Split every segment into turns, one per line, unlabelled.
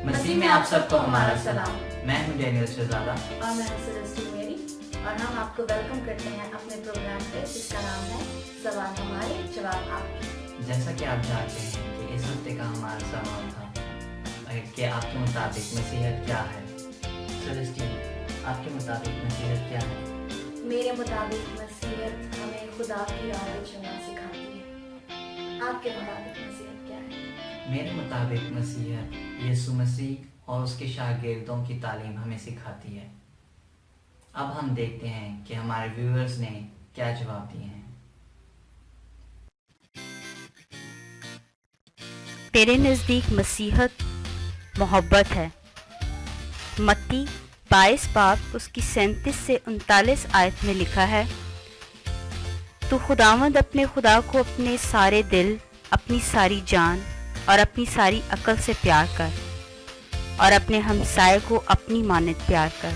मसीह में आप सबको हमारा सलाम। मैं हूं डैनियल शहजादा
और मैं हूं सेलेस्टिन मेरी, और हम आपको वेलकम करते हैं अपने प्रोग्राम पे जिसका नाम है सवाल हमारे जवाब आपके।
जैसा कि आप जानते हैं कि इस हफ्ते का हमारा सवाल था कि आपके मुताबिक मसीहत क्या है। सेलेस्टिन, आपके मुताबिक मसीहत क्या है?
मेरे मुताबिक मसीहत हमें खुदा की राह पे चलना सिखाती है। आपके मुताबिक मसीहत क्या है?
मेरे मुताबिक मसीहत यीशु मसीह और उसके शागिर्दों की तालीम हमें सिखाती है। अब हम देखते हैं कि हमारे व्यूअर्स ने क्या जवाब दिए हैं।
तेरे नज़दीक मसीहत मोहब्बत है। मत्ती 22 बाब उसकी 37 से 39 आयत में लिखा है, तू खुदावंद अपने खुदा को अपने सारे दिल, अपनी सारी जान और अपनी सारी अकल से प्यार कर, और अपने हमसाये को अपनी मानद प्यार कर।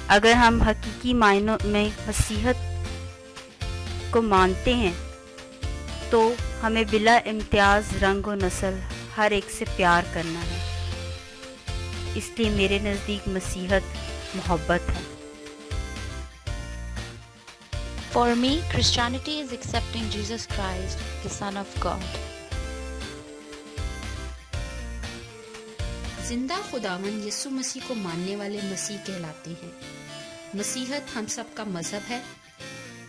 अगर हम हकीकी मायनों में मसीहत को मानते हैं तो हमें बिला इम्तियाज़ रंग व नस्ल हर एक से प्यार करना है। इसलिए मेरे नज़दीक मसीहत मोहब्बत है।
For me, Christianity is accepting Jesus Christ, the Son of God.
जिंदा खुदावन यीशु मसीह को मानने वाले मसीह कहलाते हैं। मसीहत हम सब का मजहब है।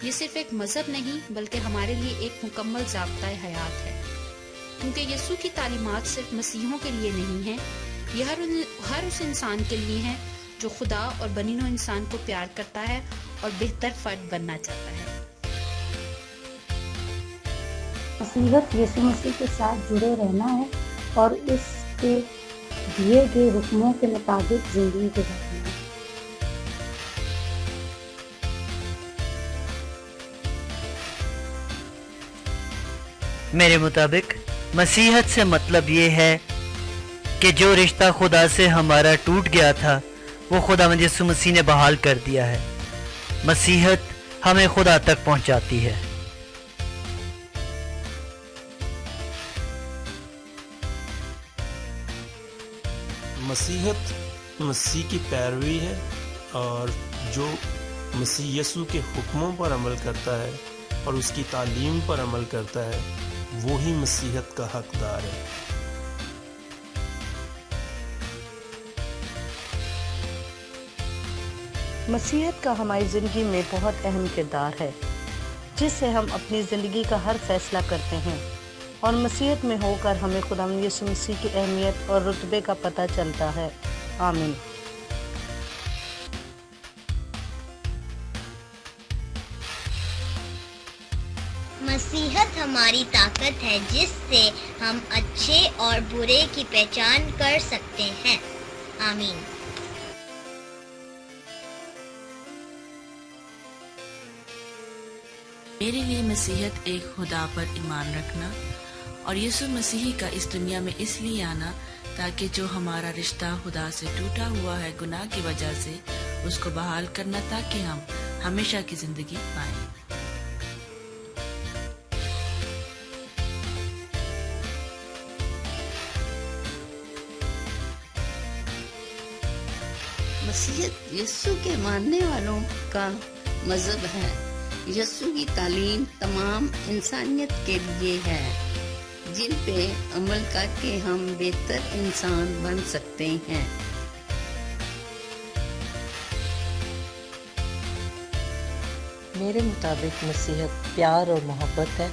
ये सिर्फ एक मजहब नहीं बल्कि हमारे लिए एक मुकम्मल ज़ाब्ता हयात है, क्योंकि यीशु की तालीमात सिर्फ मसीहों के लिए नहीं है, ये हर उस इंसान के लिए है जो खुदा और बनीनो इंसान को प्यार करता है और बेहतर फर्द बनना चाहता है।
मसीहत यीशु मसीह के साथ जुड़े रहना है और इसके दिए गए हुक्मों के मुताबिक जिंदगी गुजारना है।
मेरे मुताबिक मसीहत से मतलब ये है कि जो रिश्ता खुदा से हमारा टूट गया था वो खुदावंद यीशु मसीह ने बहाल कर दिया है। मसीहत हमें खुदा तक पहुंचाती है।
मसीहत मसीह की पैरवी है, और जो मसीह यीशु के हुक्मों पर अमल करता है और उसकी तालीम पर अमल करता है वो ही मसीहत का हकदार है।
मसीहत का हमारी ज़िंदगी में बहुत अहम किरदार है, जिससे हम अपनी ज़िंदगी का हर फैसला करते हैं, और मसीहत में होकर हमें खुदावंद यीशु मसीह की अहमियत और रुतबे का पता चलता है। आमीन।
मसीहत हमारी ताकत है जिससे हम अच्छे और बुरे की पहचान कर सकते हैं। आमीन।
मेरे लिए मसीहत एक खुदा पर ईमान रखना और यीशु मसीह का इस दुनिया में इसलिए आना ताकि जो हमारा रिश्ता खुदा से टूटा हुआ है गुनाह की वजह से उसको बहाल करना, ताकि हम हमेशा की जिंदगी पाएं।
मसीहत यीशु के मानने वालों का मजहब है। यीशु की तालीम तमाम इंसानियत के लिए है, जिन पे अमल करके हम बेहतर इंसान बन सकते हैं।
मेरे मुताबिक मसीहत प्यार और मोहब्बत है।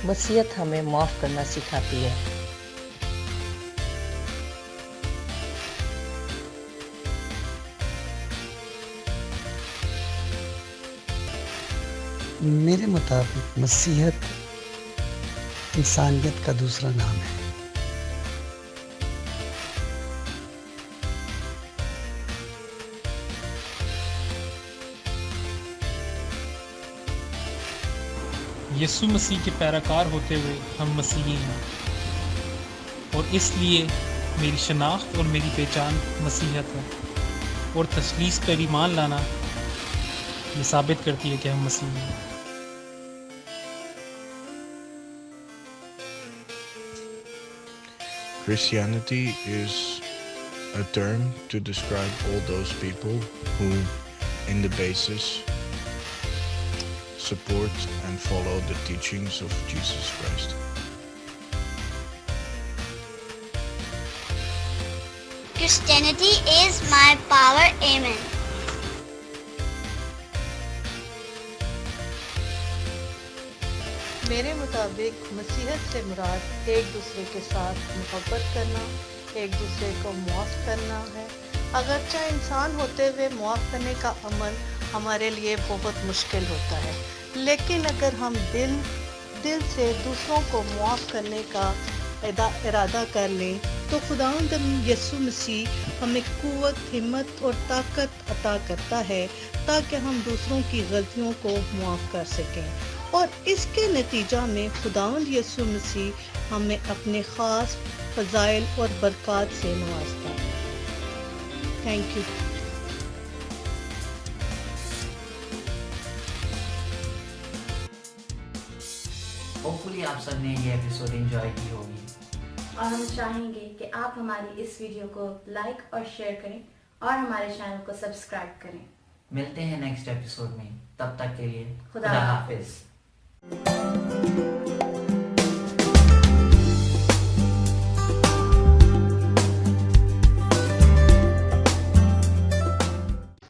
मसीहत हमें माफ़ करना सिखाती है।
मेरे मुताबिक मसीहत इंसानियत का दूसरा नाम है।
यीशु मसीह के पैराकार होते हुए हम मसीही हैं, और इसलिए मेरी शनाख्त और मेरी पहचान मसीहत है, और तसलीस पर ईमान लाना ये साबित करती है कि हम मसीही हैं।
Christianity is a term to describe all those people who, in the basis, support and follow the teachings of Jesus Christ.
Christianity is my power. Amen.
मेरे मुताबिक मसीहत से मुराद एक दूसरे के साथ मोहब्बत करना, एक दूसरे को मुआफ़ करना है। अगरचे इंसान होते हुए मुआफ़ करने का अमल हमारे लिए बहुत मुश्किल होता है, लेकिन अगर हम दिल से दूसरों को मुआफ़ करने का इरादा कर लें तो खुदावंद यीशु मसीह हमें क़ुव्वत, हिम्मत और ताकत अता करता है ताकि हम दूसरों की गलतियों को मुआफ़ कर सकें, और इसके नतीजा में खुदावंद यीशु मसीह हमें अपने ख़ास फ़ज़ाइल और बरक़ात से नवाज़ता है। Thank you.
होपफुली आप सब ने ये एपिसोड एंजॉय की होगी,
और हम चाहेंगे कि आप हमारी इस वीडियो को लाइक और शेयर करें और हमारे चैनल को सब्सक्राइब करें।
मिलते हैं नेक्स्ट एपिसोड में, तब तक के लिए
खुदा
हाफिज।